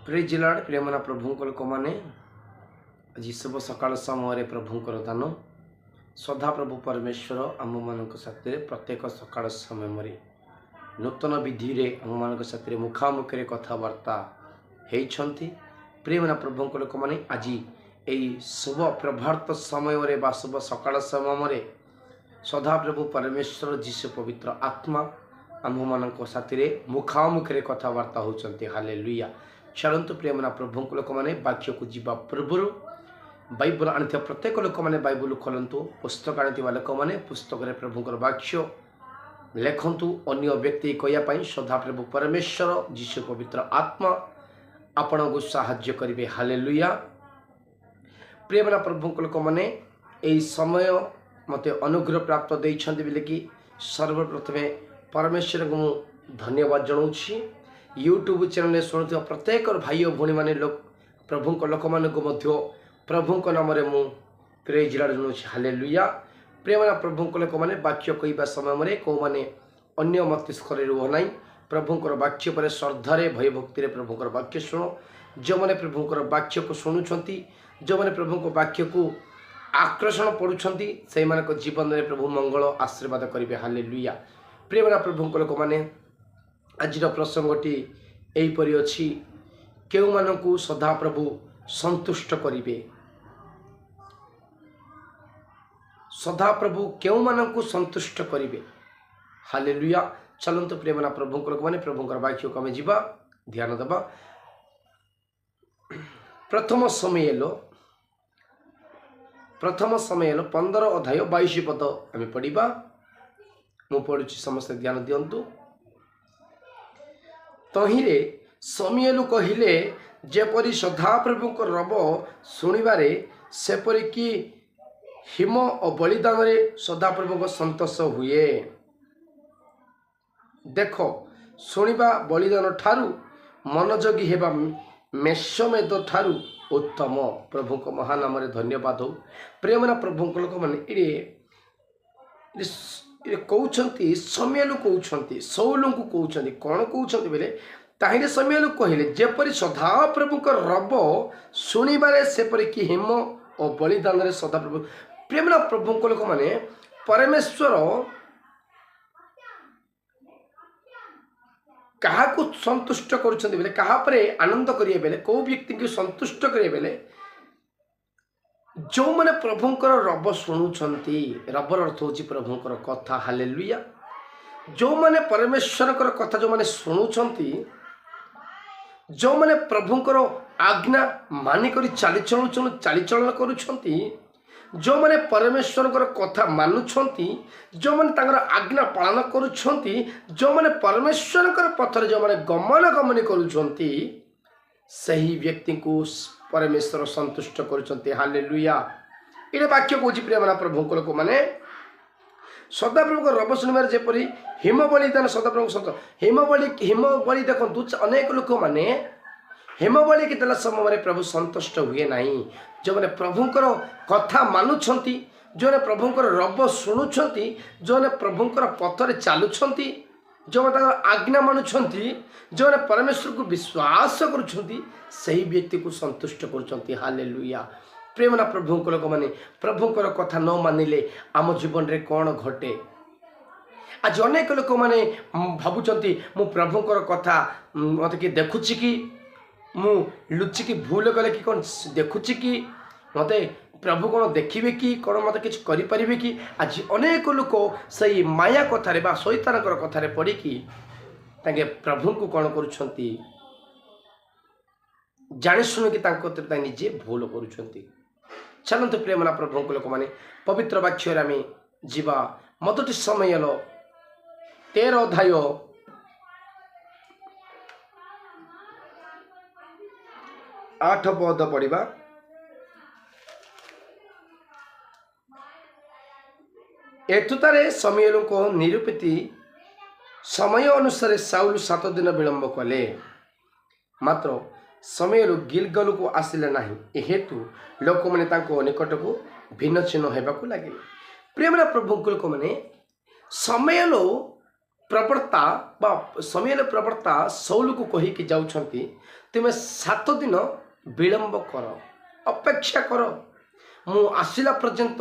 Praise Lord प्रियमना प्रभुंकर लोकମାନେ ଆଜି ଶୁଭ ସକାଳ ସମୟରେ ପ୍ରଭୁଙ୍କର ଦାନ ସଦାପ୍ରଭୁ ପରମେଶ୍ୱର ଆମମାନଙ୍କ ସାଥିରେ ପ୍ରତ୍ୟେକ ସକାଳ ସମୟରେ ନୂତନ ବିଧିରେ ଆମମାନଙ୍କ ସାଥିରେ ମୁଖାମୁଖିରେ କଥାବାର୍ତ୍ତା ହେଇଛନ୍ତି। ପ୍ରିୟମନା ପ୍ରଭୁଙ୍କ ଲୋକମାନେ ଆଜି ଏହି ଶୁଭ ପ୍ରଭାତ ସମୟରେ ବା ଶୁଭ ସକାଳ ସମୟରେ ସଦାପ୍ରଭୁ ପରମେଶ୍ୱର ଯୀଶୁ ପବିତ୍ର ଆତ୍ମା ଆମମାନଙ୍କ ସାଥିରେ ମୁଖାମୁଖିରେ କଥାବାର୍ତ୍ତା ହେଉଛନ୍ତି। ହାଲେଲୁୟା। ଚାଲନ୍ତୁ ପ୍ରିୟମନା ପ୍ରଭୁଙ୍କ ଲୋକମାନେ ବାକ୍ୟକୁ ଯିବା ପୂର୍ବରୁ ବାଇବଲ ଆଣିଥିବା ପ୍ରତ୍ୟେକ ଲୋକମାନେ ବାଇବଲ ଖୋଲନ୍ତୁ। ପୁସ୍ତକ ଆଣିଥିବା ଲୋକମାନେ ପୁସ୍ତକରେ ପ୍ରଭୁଙ୍କର ବାକ୍ୟ ଲେଖନ୍ତୁ। ଅନ୍ୟ ବ୍ୟକ୍ତି କହିବା ପାଇଁ ସଦାପ୍ରଭୁ ପରମେଶ୍ୱର ଯୀଶୁ ପବିତ୍ର ଆତ୍ମା ଆପଣଙ୍କୁ ସାହାଯ୍ୟ କରିବେ। ହାଲେଲୁୟା। ପ୍ରିୟମନା ପ୍ରଭୁଙ୍କ ଲୋକମାନେ ଏହି ସମୟ ମୋତେ ଅନୁଗ୍ରହ ପ୍ରାପ୍ତ ଦେଇଛନ୍ତି ବୋଲିକି ସର୍ବପ୍ରଥମେ ପରମେଶ୍ୱରଙ୍କୁ ମୁଁ ଧନ୍ୟବାଦ ଜଣାଉଛି। ୟୁଟ୍ୟୁବ୍ ଚ୍ୟାନେଲରେ ଶୁଣୁଥିବା ପ୍ରତ୍ୟେକ ଭାଇ ଓ ଭଉଣୀମାନେ ପ୍ରଭୁଙ୍କ ଲୋକମାନଙ୍କୁ ମଧ୍ୟ ପ୍ରଭୁଙ୍କ ନାମରେ ମୁଁ ପ୍ରେଜ୍ ଲର୍ଡ ଜଣାଉଛି। ହାଲେଲୁୟା। ପ୍ରିୟମନା ପ୍ରଭୁଙ୍କ ଲୋକମାନେ ବାକ୍ୟ କହିବା ସମୟରେ କେଉଁମାନେ ଅନ୍ୟ ମସ୍ତିଷ୍କରେ ରୁହ ନାହିଁ, ପ୍ରଭୁଙ୍କର ବାକ୍ୟ ପରେ ଶ୍ରଦ୍ଧାରେ ଭୟଭକ୍ତିରେ ପ୍ରଭୁଙ୍କର ବାକ୍ୟ ଶୁଣ। ଯେଉଁମାନେ ପ୍ରଭୁଙ୍କର ବାକ୍ୟକୁ ଶୁଣୁଛନ୍ତି, ଯେଉଁମାନେ ପ୍ରଭୁଙ୍କ ବାକ୍ୟକୁ ଆକର୍ଷଣ ପଡ଼ୁଛନ୍ତି, ସେଇମାନଙ୍କ ଜୀବନରେ ପ୍ରଭୁ ମଙ୍ଗଳ ଆଶୀର୍ବାଦ କରିବେ। ହାଲେଲୁୟା। ପ୍ରିୟମନା ପ୍ରଭୁଙ୍କ ଲୋକମାନେ ଆଜିର ପ୍ରସଙ୍ଗଟି ଏହିପରି ଅଛି, କେଉଁମାନଙ୍କୁ ସଦାପ୍ରଭୁ ସନ୍ତୁଷ୍ଟ କରିବେ। ସଦାପ୍ରଭୁ କେଉଁମାନଙ୍କୁ ସନ୍ତୁଷ୍ଟ କରିବେ। ହାଲେଲୁୟା। ଚାଲନ୍ତୁ ପ୍ରିୟମନା ପ୍ରଭୁଙ୍କ ଲୋକମାନେ ପ୍ରଭୁଙ୍କର ବାକ୍ୟକୁ ଆମେ ଯିବା, ଧ୍ୟାନ ଦେବା। ପ୍ରଥମ ସମୁଏଲ 15 ଅଧ୍ୟାୟ 22 ପଦ ଆମେ ପଢ଼ିବା। ମୁଁ ପଢ଼ୁଛି, ସମସ୍ତେ ଧ୍ୟାନ ଦିଅନ୍ତୁ। ତହିଁରେ ସମୁଏଲ କହିଲେ, ଯେପରି ସଦାପ୍ରଭୁଙ୍କ ରବ ଶୁଣିବାରେ ସେପରିକି ହିମ ଓ ବଳିଦାନରେ ସଦାପ୍ରଭୁଙ୍କ ସନ୍ତୋଷ ହୁଏ। ଦେଖ, ଶୁଣିବା ବଳିଦାନ ଠାରୁ ମନୋଯୋଗୀ ହେବା ମେଷମେଦ ଠାରୁ ଉତ୍ତମ। ପ୍ରଭୁଙ୍କ ମହାନାମରେ ଧନ୍ୟବାଦ ହଉ। ପ୍ରେମନା ପ୍ରଭୁଙ୍କ ଲୋକମାନେ ଏଠି କହୁଛନ୍ତି, ସମୁଏଲ କହୁଛନ୍ତି, ସଉଲଙ୍କୁ କହୁଛନ୍ତି। କ'ଣ କହୁଛନ୍ତି ବୋଲେ, ତାହିଁରେ ସମୁଏଲ କହିଲେ, ଯେପରି ସଦାପ୍ରଭୁଙ୍କ ରବ ଶୁଣିବାରେ ସେପରିକି ହିମ ଓ ବଳିଦାନରେ ସଦାପ୍ରଭୁ। ପ୍ରେମନା ପ୍ରଭୁଙ୍କ ଲୋକମାନେ ପରମେଶ୍ୱର କାହାକୁ ସନ୍ତୁଷ୍ଟ କରୁଛନ୍ତି ବେଲେ, କାହା ଉପରେ ଆନନ୍ଦ କରିବେ ବେଲେ, କେଉଁ ବ୍ୟକ୍ତିଙ୍କୁ ସନ୍ତୁଷ୍ଟ କରିବେ ବେଲେ, ଯେଉଁମାନେ ପ୍ରଭୁଙ୍କର ରବ ଶୁଣୁଛନ୍ତି। ରବର ଅର୍ଥ ହେଉଛି ପ୍ରଭୁଙ୍କର କଥା। ହାଲେଲୁୟା। ଯେଉଁମାନେ ପରମେଶ୍ୱରଙ୍କର କଥା ଯେଉଁମାନେ ଶୁଣୁଛନ୍ତି, ଯେଉଁମାନେ ପ୍ରଭୁଙ୍କର ଆଜ୍ଞା ମାନିକରି ଚାଲିଚଳନ କରୁଛନ୍ତି, ଯେଉଁମାନେ ପରମେଶ୍ୱରଙ୍କର କଥା ମାନୁଛନ୍ତି, ଯେଉଁମାନେ ତାଙ୍କର ଆଜ୍ଞା ପାଳନ କରୁଛନ୍ତି, ଯେଉଁମାନେ ପରମେଶ୍ୱରଙ୍କର ପଥରେ ଯେଉଁମାନେ ଗମନାଗମନ କରୁଛନ୍ତି, ସେହି ବ୍ୟକ୍ତିଙ୍କୁ ପରମେଶ୍ୱର ସନ୍ତୁଷ୍ଟ କରୁଛନ୍ତି। ହାଲେଲୁୟା। ଏଇଟା ବାକ୍ୟ କହୁଛି ପ୍ରିୟମନା ପ୍ରଭୁଙ୍କ ଲୋକମାନେ, ସଦାପ୍ରଭୁଙ୍କ ରବ ଶୁଣିବାରେ ଯେପରି ହିମ ବଳିଦାନ ସଦାପ୍ରଭୁଙ୍କ ସନ୍ତୋଷ। ହିମ ବଳି ଦେଖନ୍ତୁ, ଅନେକ ଲୋକମାନେ ହିମ ବଳିକି ଦେଲା ସମୟରେ ପ୍ରଭୁ ସନ୍ତୁଷ୍ଟ ହୁଏ ନାହିଁ। ଯେଉଁମାନେ ପ୍ରଭୁଙ୍କର କଥା ମାନୁଛନ୍ତି, ଯେଉଁମାନେ ପ୍ରଭୁଙ୍କର ରବ ଶୁଣୁଛନ୍ତି, ଯେଉଁମାନେ ପ୍ରଭୁଙ୍କର ପଥରେ ଚାଲୁଛନ୍ତି, ଯେଉଁମାନେ ତାଙ୍କର ଆଜ୍ଞା ମାନୁଛନ୍ତି, ଯେଉଁମାନେ ପରମେଶ୍ୱରକୁ ବିଶ୍ୱାସ କରୁଛନ୍ତି, ସେହି ବ୍ୟକ୍ତିକୁ ସନ୍ତୁଷ୍ଟ କରୁଛନ୍ତି। ହାଲେଲୁୟା। ପ୍ରେମନା ପ୍ରଭୁଙ୍କ ଲୋକମାନେ ପ୍ରଭୁଙ୍କର କଥା ନ ମାନିଲେ ଆମ ଜୀବନରେ କ'ଣ ଘଟେ? ଆଜି ଅନେକ ଲୋକମାନେ ଭାବୁଛନ୍ତି, ମୁଁ ପ୍ରଭୁଙ୍କର କଥା ମୋତେ କିଏ ଦେଖୁଛି କି, ମୁଁ ଲୁଚିକି ଭୁଲ କଲେ କି କ'ଣ ଦେଖୁଛି କି, ମୋତେ ପ୍ରଭୁ କ'ଣ ଦେଖିବେ କି, କ'ଣ ମୋତେ କିଛି କରିପାରିବେ କି? ଆଜି ଅନେକ ଲୋକ ସେଇ ମାୟା କଥାରେ ବା ଶୈତାନଙ୍କର କଥାରେ ପଡ଼ିକି ତାଙ୍କେ ପ୍ରଭୁଙ୍କୁ କ'ଣ କରୁଛନ୍ତି, ଜାଣିଶୁଣିକି ତାଙ୍କ ନିଜେ ଭୁଲ କରୁଛନ୍ତି। ଚାଲନ୍ତୁ ପ୍ରିୟମନା ପ୍ରଭୁଙ୍କ ଲୋକମାନେ ପବିତ୍ର ବାକ୍ୟରେ ଆମେ ଯିବା। ମୋଦଟି ସମୁଏଲ 13 ଅଧ୍ୟାୟ 8 ପଦ ପଢ଼ିବା। ଏତୁତାରେ ସମୁଏଲଙ୍କ ନିରୂପିତ ସମୟ ଅନୁସାରେ ସାଉଲ 7 ଦିନ ବିଳମ୍ବ କଲେ, ମାତ୍ର ସମୁଏଲ ଗିଲଗଲକୁ ଆସିଲେ ନାହିଁ। ଏହେତୁ ଲୋକମାନେ ତାଙ୍କ ନିକଟକୁ ଭିନ୍ନଛିନ୍ନ ହେବାକୁ ଲାଗିଲେ। ପ୍ରିୟମନା ପ୍ରଭୁଙ୍କ ଲୋକମାନେ ସମୁଏଲ प्रवक्ता बा समूएल प्रवक्ता सौल को कहीकि जाउछंती तुमे 7 दिन विलंब कर, अपेक्षा कर, मु आसिला पर्यंत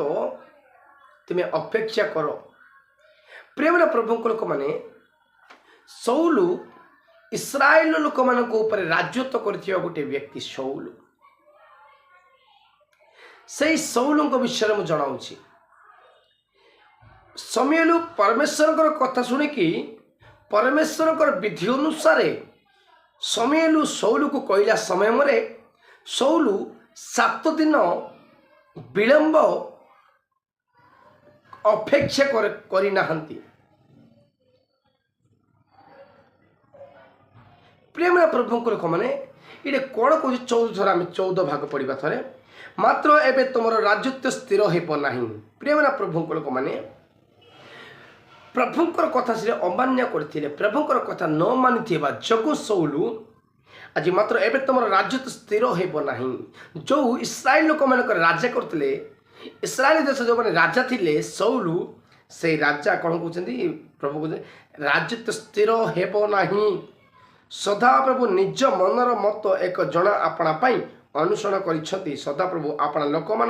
तुमे अपेक्षा कर। प्रेमना प्रभु लोक मैंने सौल इस्राएल लोक मान राजत्व कर गोटे व्यक्ति सौल। से सौल विषय में जनाऊँगी। समूएल परमेश्वर कथा शुणिकी परमेश्वर विधि अनुसार समूएल सौल को कहला समय में सौल 7 दिन विलंब अपेक्षा करना। प्रेम प्रभु लोक मैंने ये कौन कह 14 थर आम 14 भाग पढ़ा थे मात्र एवं तुम राजत्व स्थिर होना। प्रेम प्रभु लोक मैंने प्रभुंकर कथा से अमान्य करते प्रभुंकर कथा न मानी जगू सौल आज मात्र एवं तुम राजत्व स्थिर होना। जो इस्राएल लोक मान राजा करते इस्राएल देश जो मैंने राजा थे सौल से राजा कौन कहते प्रभु कहते राजत्व स्थिर होना। सदा प्रभु निज मनर मत एक जन आपणा अनुसरण कर सदा प्रभु आपणा लोक मान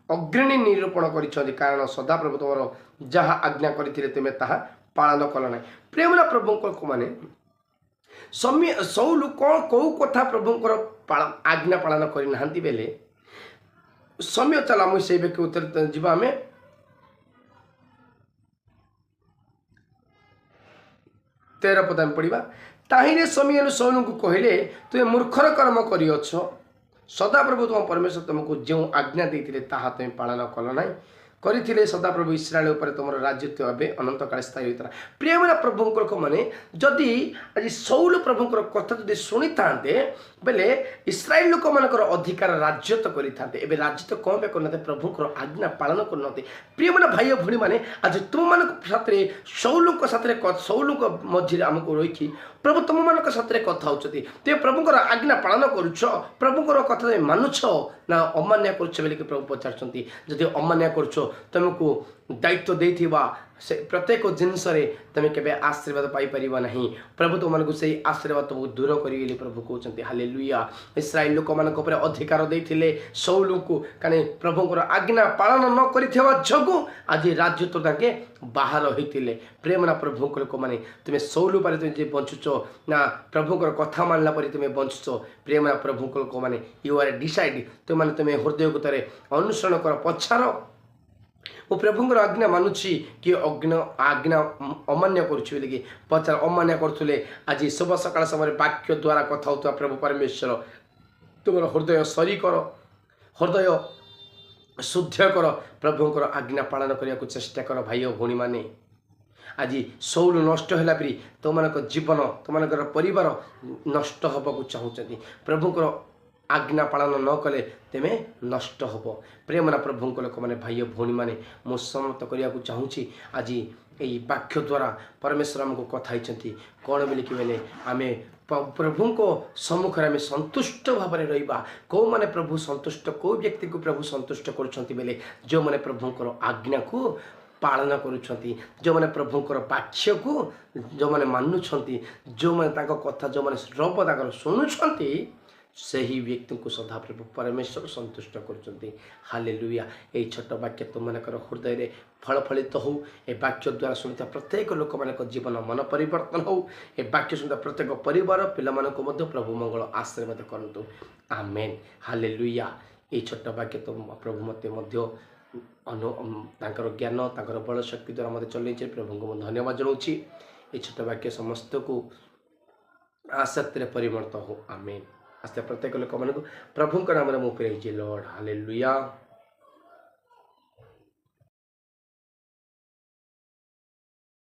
अग्रणी निरूपण कर कारण सदा प्रभु तुम जहाँ आज्ञा करते तुम्हें ताहा पालन कल ना। प्रेमना प्रभु को माने सौल कौन कौ कथा प्रभुंकर आज्ञा पालन करना बेले समय चला मुझे व्यक्ति उत्तर जीवा आम 13 पद पढ़ा। ताहिरे समूएल सौल को कहले तुम मूर्खर कर्म करियछ सदा प्रभु तुम परमेश्वर तुमको जो आज्ञा देते ताहा तुम पालन कल ना करथिले सदा प्रभु इस्राएल उपर तुम राजत्व भाव अनंत काल स्थायी होता। प्रेमना प्रभु लोक मैंने जदि आज सौल प्रभुंकर कथा जदि शुणी था बेले इस्राएल लोक मान अधिकार राजत्व करते एवं राजत्व कौन पे करना प्रभुंकर आज्ञा पालन करना। प्रेमना भाई भणी मैंने आज तुम मान साथ सौल सौल मझे आमको रही प्रभु तुम मान साथ कथा होती तुम प्रभुंकर आज्ञा पालन करुछ प्रभुंकर कथा तुम मानुछ ना अमान्य करुछ बोलिक प्रभु पचार जदि अमान्य करुछ तुमको दायित्व देथिबा से प्रत्येक जिनस तुम के आशीर्वाद पाइपर ना। प्रभु तुमको से आशीर्वाद तुमको दूर करेंगे प्रभु कहते हालेलुया। इस्राएल लोक मान अधिकार देते सौल को कहीं प्रभुंकर आज्ञा पालन न कर जगू आज राजत्व ताके बाहर होते। प्रेमना प्रभु लोक मैंने तुम्हें सौल पर तुम बंचुच ना प्रभुंकर कथा मानला पर तुम्हें बंचुच। प्रेमना प्रभु लोक मैंने यू आर डिसाइड तुम तुम्हें हृदय को तारे अनुसरण कर पछार वो प्रभुंकर आज्ञा मानुची कि आज्ञा अमान्य करुच्ची पचार अमान्य करुले आज शुभ सकाल समय वाक्य द्वारा कथा होता प्रभु परमेश्वर तुम हृदय सरी कर हृदय शुद्ध कर प्रभुंकर आज्ञा पालन करने को चेष्टा कर भाई और भौणी मैंने आज सौल नष्ट है परी तुम जीवन तुम परिवार नष्ट होगा चाहते प्रभुंकर आज्ञा पालन न कले तेमे नष्ट हम। प्रेमना प्रभु लोक मैंने भाई भौणी मैंने मु समाप्त करने को चाहूँगी। आज यही वाक्य द्वारा परमेश्वर आमको कथाई कौन बोल कि बोले आम प्रभु को सम्मुख में संतुष्ट भाव में रहा कौ मैंने प्रभु संतुष्ट कौ व्यक्ति को प्रभु संतुष्ट करें जो मैंने प्रभुंकर आज्ञा को पालन करुँच जो मैंने प्रभुंकर वाक्य को जो मैंने मानुंट जो मैंने कथा जो मैंने श्रव तक शुणुंट से ही व्यक्ति को सदा प्रभु परमेश्वर संतुष्ट कर। हालेलुया। यही छोट वाक्य तुम हृदय में फल फलित हो ए वाक्य द्वारा शुणुता प्रत्येक लोक मान जीवन मन परिवर्तन हो ए वाक्य शुणुता प्रत्येक परिवार पिला प्रभु मंगल आशीर्वाद करतु आमेन। हालेलुया। यही छोट वाक्य तुम प्रभु मत ज्ञान बल शक्ति द्वारा मत चल प्रभु को धन्यवाद जनाऊँ। ये छोट वाक्य समस्त को आसक्ति परिवर्तित हो आमेन। आस्ते प्रत्येक लोक मान प्रभु नाम मुझे लॉर्ड हालेलुया।